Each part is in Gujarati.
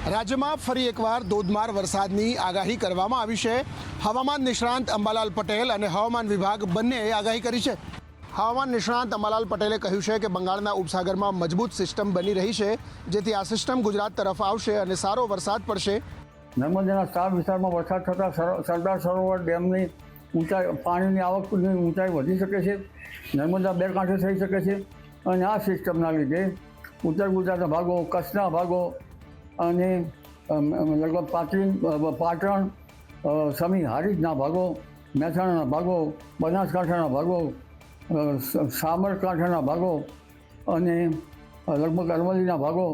રાજ્યમાં ફરી એકવાર ધોધમાર વરસાદની આગાહી કરવામાં આવી છે। હવામાન નિષ્ણાંત અંબાલાલ પટેલ અને હવામાન વિભાગ બંનેએ આગાહી કરી છે। હવામાન નિષ્ણાંત અંબાલાલ પટેલે કહ્યું છે કે બંગાળના ઉપસાગરમાં મજબૂત સિસ્ટમ બની રહી છે, જેથી આ સિસ્ટમ ગુજરાત તરફ આવશે અને સારો વરસાદ પડશે। નર્મદાના 4 વિસ્તારમાં વરસાદ થતાં સરદાર સરોવર ડેમની ઊંચાઈ પાણીની આવકની ઊંચાઈ વધી શકે છે। નર્મદા બે કાંઠે થઈ શકે છે અને આ સિસ્ટમના લીધે ઉત્તર ગુજરાતના ભાગો, કચ્છના ભાગો અને લગભગ પાટણ, સમી હારીજના ભાગો, મહેસાણાના ભાગો, બનાસકાંઠાના ભાગો, સાબરકાંઠાના ભાગો અને લગભગ અરવલ્લીના ભાગો,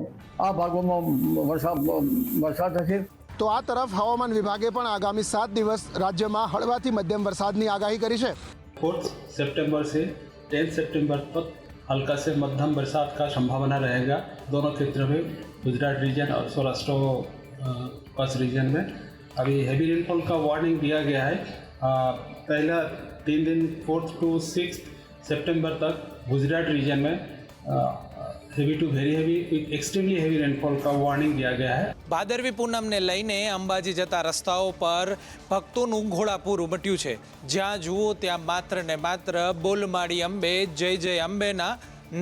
આ ભાગોમાં વરસાદ થશે। તો આ તરફ હવામાન વિભાગે પણ આગામી 7 દિવસ રાજ્યમાં હળવાથી મધ્યમ વરસાદની આગાહી કરી છે। 4 सितंबर से 10 सितंबर तक हल्का से मध्यम बरसात का संभावना रहेगा दोनों क्षेत्र में, गुजरात रीजन और सौराष्ट्र कच्छ रीजन में। अभी हैवी रेनफॉल का वार्निंग दिया गया है। पहला 3 दिन 4th to 6th सितंबर तक गुजरात रीजन में heavy to very heavy extremely heavy rainfall का वार्निंग दिया गया है। ભાદરવી પૂનમને લઈને અંબાજી જતા રસ્તાઓ પર ભક્તોનું ઘોડાપૂર ઉમટ્યું છે। જ્યાં જુઓ ત્યાં માત્ર ને માત્ર બોલમાડી અંબે, જય જય અંબેના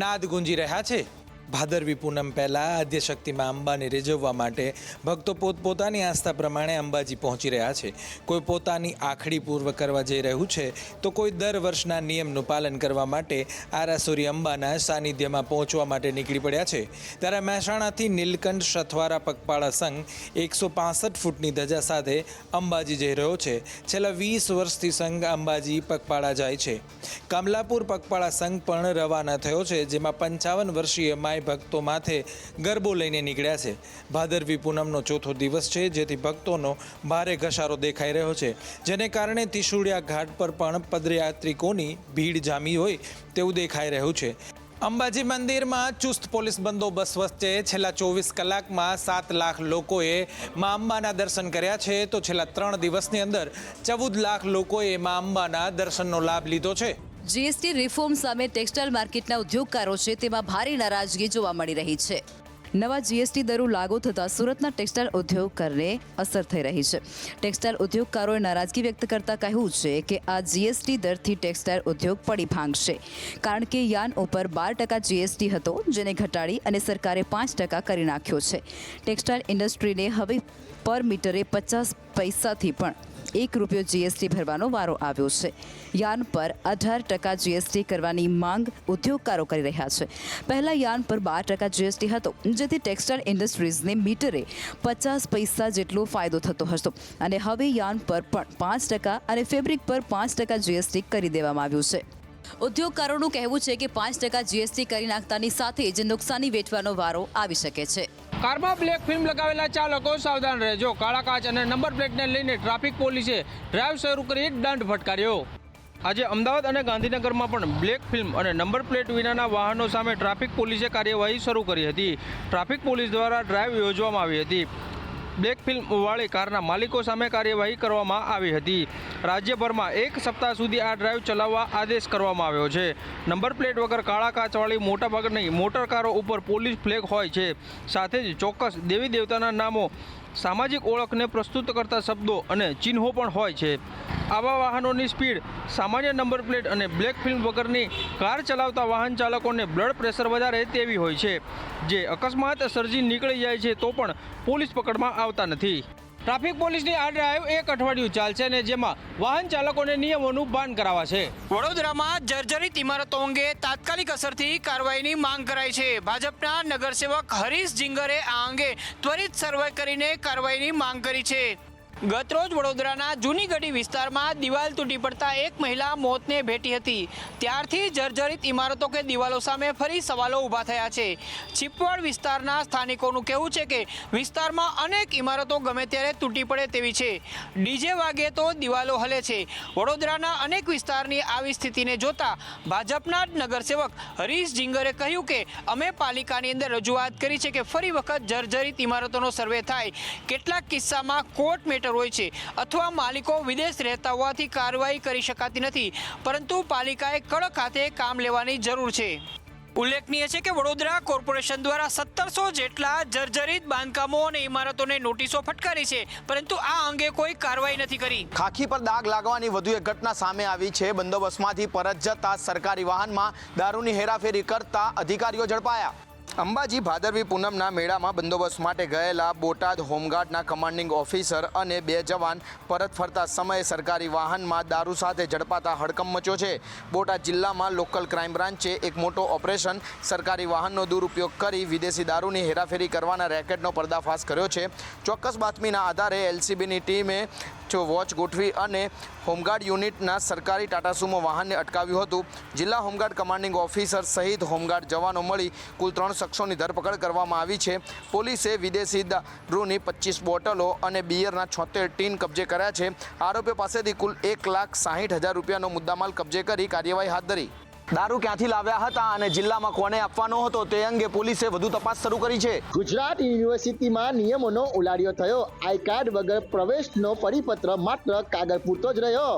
નાદ ગુંજી રહ્યા છે। ભાદરવી પૂનમ પહેલાં આદ્યશક્તિમાં અંબાને રીઝવવા માટે ભક્તો પોતપોતાની આસ્થા પ્રમાણે અંબાજી પહોંચી રહ્યા છે। કોઈ પોતાની આખડી પૂર્વ કરવા જઈ રહ્યું છે, તો કોઈ દર વર્ષના નિયમનું પાલન કરવા માટે આરાસુરી અંબાના સાનિધ્યમાં પહોંચવા માટે નીકળી પડ્યા છે। ત્યારે મહેસાણાથી નીલકંઠ સથવારા પગપાળા સંઘ 165 ફૂટની ધજા સાથે અંબાજી જઈ રહ્યો છે। છેલ્લા 20 વર્ષથી સંઘ અંબાજી પગપાળા જાય છે। કમલાપુર પગપાળા સંઘ પણ રવાના થયો છે, જેમાં 55 વર્ષીય માય ભક્તો માથે ગરબો લઈને નીકળ્યા છે। ભાદરવી પૂનમનો ચોથો દિવસ છે, જેથી ભક્તોનો ભારે ઘસારો દેખાઈ રહ્યો છે, જેને કારણે ત્રિશુળિયા ઘાટ પર પણ પદયાત્રિકોની ભીડ જામી હોય તેવું દેખાઈ રહ્યું છે। અંબાજી મંદિરમાં ચુસ્ત પોલીસ બંદોબસ્ત વચ્ચે છેલ્લા 24 કલાકમાં 7 લાખ લોકોએ મા અંબાના દર્શન કર્યા છે, તો છેલ્લા 3 દિવસની અંદર 14 લાખ લોકોએ મા અંબાના દર્શનનો લાભ લીધો છે। જીએસટી રિફોર્મ સામે ટેક્સટાઇલ માર્કેટના ઉદ્યોગકારો છે તેમાં ભારે નારાજગી જોવા મળી રહી છે। નવા જીએસટી દરો લાગુ થતાં સુરતના ટેક્સટાઇલ ઉદ્યોગકારને અસર થઈ રહી છે। ટેક્સટાઇલ ઉદ્યોગકારોએ નારાજગી વ્યક્ત કરતા કહ્યું છે કે આ જીએસટી દરથી ટેક્સટાઇલ ઉદ્યોગ પડી ભાંગશે, કારણ કે યાન ઉપર 12% જીએસટી હતો, જેને ઘટાડી અને સરકારે 5% કરી નાખ્યો છે। ટેક્સટાઇલ ઇન્ડસ્ટ્રીને હવે પર મીટરે 50 પૈસાથી પણ ₹1 જીએસટી ભરવાનો વારો આવ્યો છે। યાન પર 18% જીએસટી કરવાની માંગ ઉદ્યોગકારો કરી રહ્યા છે। પહેલા યાન પર 12% જીએસટી હતો, જેથી ટેક્સટાઇલ ઇન્ડસ્ટ્રીઝને મીટરે 50 પૈસા જેટલો ફાયદો થતો હતો, અને હવે યાન પર પણ 5% અને ફેબ્રિક પર 5% જીએસટી કરી દેવામાં આવ્યું છે। ઉદ્યોગકારોનું કહેવું છે કે 5% જીએસટી કરી નાખતાની સાથે જ નુકસાની વેઠવાનો વારો આવી શકે છે। કારમાં બ્લેક ફિલ્મ લગાવેલા ચાલકો સાવધાન રહેજો। કાળા કાચ અને નંબર પ્લેટને લઈને ટ્રાફિક પોલીસે ડ્રાઈવ શરૂ કરી દંડ ફટકાર્યો। આજે અમદાવાદ અને ગાંધીનગરમાં પણ બ્લેક ફિલ્મ અને નંબર પ્લેટ વિનાના વાહનો સામે ટ્રાફિક પોલીસે કાર્યવાહી શરૂ કરી હતી। ટ્રાફિક પોલીસ દ્વારા ડ્રાઈવ યોજવામાં આવી હતી। બ્લેક ફિલ્મવાળી કારના માલિકો સામે કાર્યવાહી કરવામાં આવી હતી। રાજ્યભરમાં 1 સપ્તાહ સુધી આ ડ્રાઈવ ચલાવવા આદેશ કરવામાં આવ્યો છે। નંબર પ્લેટ વગર કાળા કાચવાળી મોટાભાગની મોટર કારો ઉપર પોલીસ ફ્લેગ હોય છે, સાથે જ ચોક્કસ દેવી દેવતાના નામો, સામાજિક ઓળખને પ્રસ્તુત કરતા શબ્દો અને ચિહ્નો પણ હોય છે। આવા વાહનોની સ્પીડ, સામાન્ય નંબર પ્લેટ અને બ્લેક ફિલ્મ વગરની કાર ચલાવતા વાહન ચાલકોને બ્લડ પ્રેશર વધારે તેવી હોય છે, જે અકસ્માત સર્જી નીકળી જાય છે તો પણ પોલીસ પકડમાં આવતા નથી। ટ્રાફિક પોલીસની આ ડ્રાઈવ 1 અઠવાડિયું ચાલશે અને જેમાં વાહન ચાલકોને નિયમોનું ભાન કરાવાશે। વડોદરામાં જર્જરિત ઇમારતો અંગે તાત્કાલિક અસરથી કાર્યવાહીની માંગ કરાઈ છે। ભાજપના નગરસેવક હરીશ જિંગરે આ અંગે ત્વરિત સર્વે કરીને કાર્યવાહીની માંગ કરી છે। ગતરોજ વડોદરાના જૂની ગઢી વિસ્તારમાં દિવાલ તૂટી પડતા એક મહિલા મોતને ભેટી હતી। ત્યારથી જર્જરિત ઇમારતો કે દિવાલો સામે ફરી સવાલો ઊભા થયા છે। ચીપવાડ વિસ્તારના સ્થાનિકોનું કહેવું છે કે વિસ્તારમાં અનેક ઇમારતો ગમે ત્યારે તૂટી પડે તેવી છે। ડીજે વાગે તો દિવાલો હલે છે। વડોદરાના અનેક વિસ્તારની આવી સ્થિતિને જોતા ભાજપના નગરસેવક હરીશ જિંગરે કહ્યું કે અમે પાલિકાની અંદર રજૂઆત કરી છે કે ફરી વખત જર્જરિત ઇમારતોનો સર્વે થાય। કેટલાક કિસ્સામાં કોર્ટ મેટર હોય છે અથવા માલિકો વિદેશ રહેતા હોવાથી કાર્યવાહી કરી શકાતી નથી, પરંતુ પાલિકાએ કડક હાથે કામ લેવાની જરૂર છે। ઉલ્લેખનીય છે કે વડોદરા કોર્પોરેશન દ્વારા 1700 જેટલા જર્જરિત બાંધકામો અને ઇમારતોને નોટિસો ફટકારી છે, પરંતુ આ અંગે કોઈ કાર્યવાહી નથી કરી. ખાખી પર દાગ લાગવાની વધુ એક ઘટના સામે આવી છે. બંદોબસ્તમાંથી પરત જતા સરકારી વાહનમાં દારૂની હેરાફેરી કરતા અધિકારીઓ ઝડપાયા. અંબાજી ભાદરવી પૂનમના મેળામાં બંદોબસ્ત માટે ગયેલા બોટાદ હોમગાર્ડના કમાન્ડિંગ ઓફિસર અને 2 જવાન પરત ફરતા સમયે સરકારી વાહનમાં દારૂ સાથે ઝડપાતા હડકંપ મચ્યો છે. બોટાદ જિલ્લામાં લોકલ ક્રાઇમ બ્રાન્ચે એક મોટો ઓપરેશન સરકારી વાહનનો દુરુપયોગ કરી વિદેશી દારૂની હેરાફેરી કરવાના રેકેટનો પર્દાફાશ કર્યો છે. ચોક્કસ બાતમીના આધારે એલસીબીની ટીમે વોચ ગોઠવી અને હોમગાર્ડ યુનિટના સરકારી ટાટા સુમો વાહનને અટકાવ્યું હતું. જિલ્લા હોમગાર્ડ કમાન્ડિંગ ઓફિસર સહિત હોમગાર્ડ જવાનો મળી કુલ 3 શખ્સોની ધરપકડ કરવામાં આવી છે. પોલીસે વિદેશી દારૂની 25 બોટલો અને બિયરના 76 ટીન કબજે કર્યા છે. આરોપીઓ પાસેથી કુલ 1,60,000 રૂપિયાનો મુદ્દામાલ કબજે કરી કાર્યવાહી હાથ ધરી. દારૂ ક્યાંથી લાવ્યા હતા અને જિલ્લામાં કોને આપવાનો હતો તે અંગે પોલીસે વધુ તપાસ શરૂ કરી છે. ગુજરાત યુનિવર્સિટીમાં નિયમોનો ઉલાળ્યો થયો. આઈ કાર્ડ વગર પ્રવેશનો પરિપત્ર માત્ર કાગળ પૂરતો જ રહ્યો.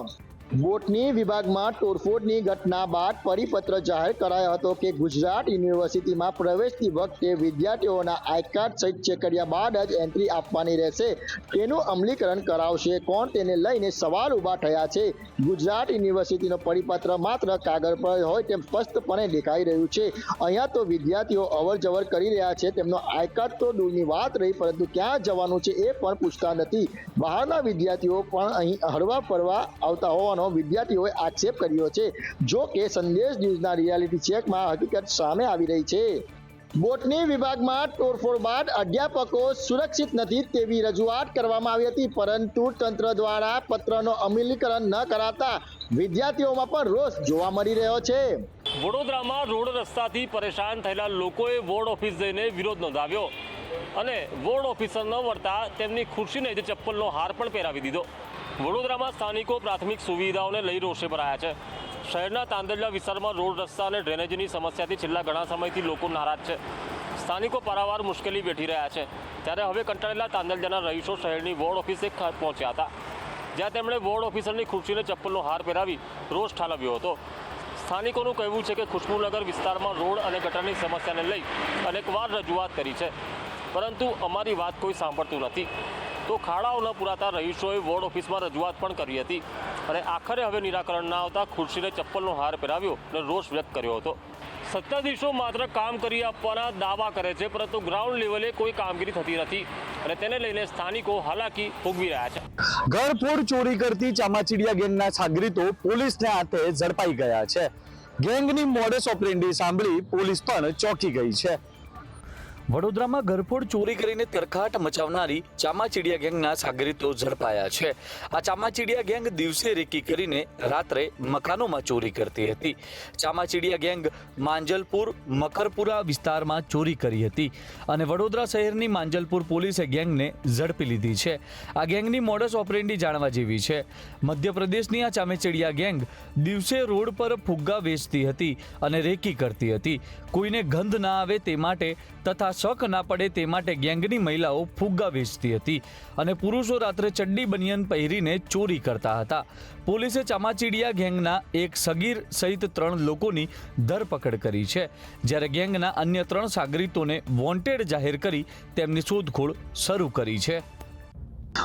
બોટની વિભાગમાં તોડફોડની ઘટના બાદ પરિપત્ર જાહેર કરાયો હતો કે ગુજરાત યુનિવર્સિટીમાં પ્રવેશતી વખતે વિદ્યાર્થીઓના આઈ કાર્ડ સહિત ચેક કર્યા બાદ જ એન્ટ્રી આપવાની રહેશે. તેનું અમલીકરણ કરાવશે કોણ, તેને લઈને સવાલ ઊભા થયા છે. ગુજરાત યુનિવર્સિટીનો પરિપત્ર માત્ર કાગળ પર હોય તેમ સ્પષ્ટપણે દેખાઈ રહ્યું છે. અહીંયા તો વિદ્યાર્થીઓ અવરજવર કરી રહ્યા છે. તેમનો આઈ કાર્ડ તો દૂરની વાત રહી, પરંતુ ક્યાં જવાનું છે એ પણ પૂછતા નથી. બહારના વિદ્યાર્થીઓ પણ અહીં હરવા ફરવા આવતા હોવાનું વિદ્યાર્થીઓએ આક્ષેપ કર્યો છે. જો કે સંદેશ ન્યૂઝના રિયાલિટી ચેકમાં હકીકત સામે આવી રહી છે. બોટની વિભાગમાં તોડફોડ બાદ અધ્યાપકો સુરક્ષિત નથી તેવી રજૂઆત કરવામાં આવી હતી, પરંતુ તંત્ર દ્વારા પત્રનો અમલીકરણ ન કરાતા વિદ્યાર્થીઓમાં પણ રોષ જોવા મળી રહ્યો છે. વડોદરામાં રોડ રસ્તાથી પરેશાન થયેલા લોકોએ વોર્ડ ઓફિસ જઈને વિરોધ નોંધાવ્યો અને વોર્ડ ઓફિસર ન મળતા તેમની ખુરશીને જે ચપ્પલનો હાર પણ પહેરાવી દીધો. વડોદરામાં સ્થાનિકો પ્રાથમિક સુવિધાઓને લઈ રોષે ભરાયા છે. શહેરના તાંદલજા વિસ્તારમાં રોડ રસ્તા અને ડ્રેનેજની સમસ્યાથી છેલ્લા ઘણા સમયથી લોકો નારાજ છે. સ્થાનિકો પારાવાર મુશ્કેલી વેઠી રહ્યા છે. ત્યારે હવે કંટાળેલા તાંદલજાના રહીશો શહેરની વોર્ડ ઓફિસે પહોંચ્યા હતા, જ્યાં તેમણે વોર્ડ ઓફિસરની ખુરશીને ચપ્પલનો હાર પહેરાવી રોષ ઠાલવ્યો હતો. સ્થાનિકોનું કહેવું છે કે ખુશ્બુનગર વિસ્તારમાં રોડ અને ગટરની સમસ્યાને લઈ અનેકવાર રજૂઆત કરી છે, પરંતુ અમારી વાત કોઈ સાંભળતું નથી. તો ખાડાઓ ન પુરાતા રહીશોએ વોર્ડ ઓફિસમાં રજૂઆત પણ કરી હતી અને આખરે હવે નિરાકરણ ના આવતા ખુરશીને ચપ્પલનો હાર પહેરાવ્યો અને રોષ વ્યક્ત કર્યો હતો. સત્તાધીશો માત્ર કામ કરી આપવાના દાવા કરે છે, પરંતુ ગ્રાઉન્ડ લેવલે કોઈ કામગીરી થતી નથી અને તેને લઈને સ્થાનિકો હાલાકી ભોગવી રહ્યા છે. ઘરફોડ ચોરી કરતી ચામાચીડિયા ગેંગના સાગરીતો પોલીસને હાથે ઝડપાઈ ગયા છે. ગેંગની મોડસ ઓપરેન્ડી સાંભળી પોલીસ પણ ચોંકી ગઈ છે. વડોદરામાં ઘરફોડ ચોરી કરીને તરખાટ મચાવનારી ચામાચીડિયા ગેંગના સાગરીતો ઝડપાયા છે. આ ચામાચીડિયા ગેંગ દિવસે રેકી કરીને રાત્રે મકાનોમાં ચોરી કરતી હતી. ચામાચીડિયા ગેંગ માંજલપુર મકરપુરા વિસ્તારમાં ચોરી કરી હતી અને વડોદરા શહેરની માંજલપુર પોલીસે ગેંગને ઝડપી લીધી છે. આ ગેંગની મોડસ ઓપરેન્ડી જાણવા જેવી છે. મધ્યપ્રદેશની આ ચામાચીડિયા ગેંગ દિવસે રોડ પર ફુગ્ગા વેચતી હતી અને રેકી કરતી હતી. કોઈને ગંધ ના આવે તે માટે તથા શક ના પડે તે માટે ગેંગની મહિલાઓ ફુગ્ગા વેચતી હતી અને પુરુષો રાત્રે ચડ્ડી બનિયાન પહેરીને ચોરી કરતા હતા. પોલીસે ચામાચીડિયા ગેંગના એક સગીર સહિત 3 લોકોની ધરપકડ કરી છે, જ્યારે ગેંગના અન્ય 3 સાગરીતોને વોન્ટેડ જાહેર કરી તેમની શોધખોળ શરૂ કરી છે.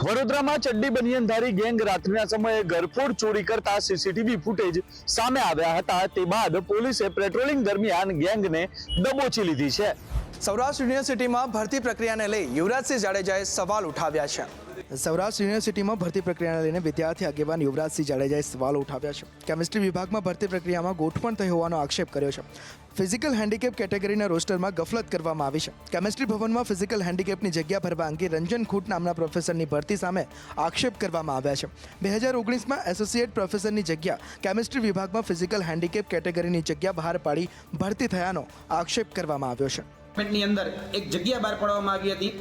વડોદરામાં ચડ્ડી બનિયાનધારી ગેંગ રાત્રિના સમયે ઘરફોડ ચોરી કરતા સીસીટીવી ફૂટેજ સામે આવ્યા હતા. તે બાદ પોલીસે પેટ્રોલિંગ દરમિયાન ગેંગને દબોચી લીધી છે. સૌરાષ્ટ્ર યુનિવર્સિટીમાં ભરતી પ્રક્રિયાને લઈ યુવરાજસિંહ જાડેજાએ સવાલ ઉઠાવ્યા છે. સૌરાષ્ટ્ર યુનિવર્સિટીમાં ભરતી પ્રક્રિયાને લઈને વિદ્યાર્થી આગેવાન યુવરાજસિંહ જાડેજાએ સવાલો ઉઠાવ્યા છે. કેમિસ્ટ્રી વિભાગમાં ભરતી પ્રક્રિયામાં ગોઠવણ થઈ હોવાનો આક્ષેપ કર્યો છે. ફિઝિકલ હેન્ડીકેપ કેટેગરીના રોસ્ટરમાં ગફલત કરવામાં આવી છે. કેમિસ્ટ્રી ભવનમાં ફિઝિકલ હેન્ડીકેપની જગ્યા ભરવા અંગે રંજન ખૂટ નામના પ્રોફેસરની ભરતી સામે આક્ષેપ કરવામાં આવ્યા છે. 2019માં એસોસિએટ પ્રોફેસરની જગ્યા કેમિસ્ટ્રી વિભાગમાં ફિઝિકલ હેન્ડીકેપ કેટેગરીની જગ્યા બહાર પાડી ભરતી થયાનો આક્ષેપ કરવામાં આવ્યો છે. ની અંદર એક જગ્યા બહાર પાડવામાં આવી હતી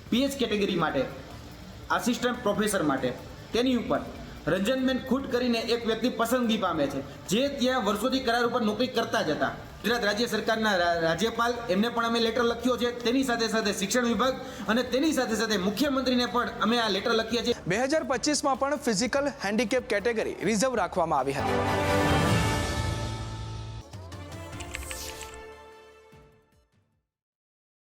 પીએચ કેટેગરી માટે, આસિસ્ટન્ટ પ્રોફેસર માટે. તેની ઉપર રંજનબેન ખૂટ કરીને એક વ્યક્તિ પસંદગી પામે છે, જે ત્યાં વર્ષોથી કરાર ઉપર નોકરી કરતા જ હતા. ગુજરાત રાજ્ય સરકારના રાજ્યપાલ એમને પણ અમે લેટર લખ્યો છે. તેની સાથે સાથે શિક્ષણ વિભાગ અને તેની સાથે સાથે મુખ્યમંત્રીને પણ અમે આ લેટર લખીએ છીએ. 2025માં પણ ફિઝિકલ હેન્ડીકેપ કેટેગરી રિઝર્વ રાખવામાં આવી હતી.